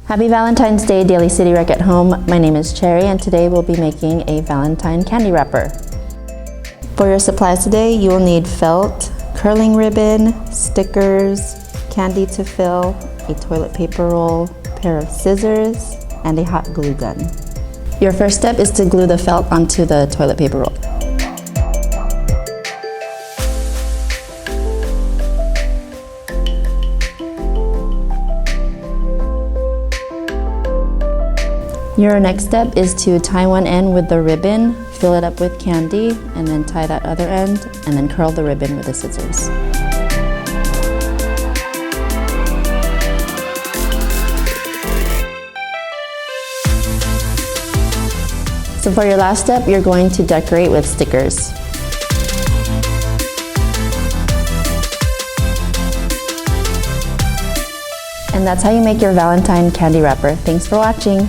Happy Valentine's Day, Daly City Rec at home. My name is Cherry and today we'll be making a Valentine candy wrapper. For your supplies today, you will need felt, curling ribbon, stickers, candy to fill, a toilet paper roll, a pair of scissors, and a hot glue gun. Your first step is to glue the felt onto the toilet paper roll. Your next step is to tie one end with the ribbon, fill it up with candy, and then tie that other end, and then curl the ribbon with the scissors. So for your last step, you're going to decorate with stickers. And that's how you make your Valentine candy wrapper. Thanks for watching.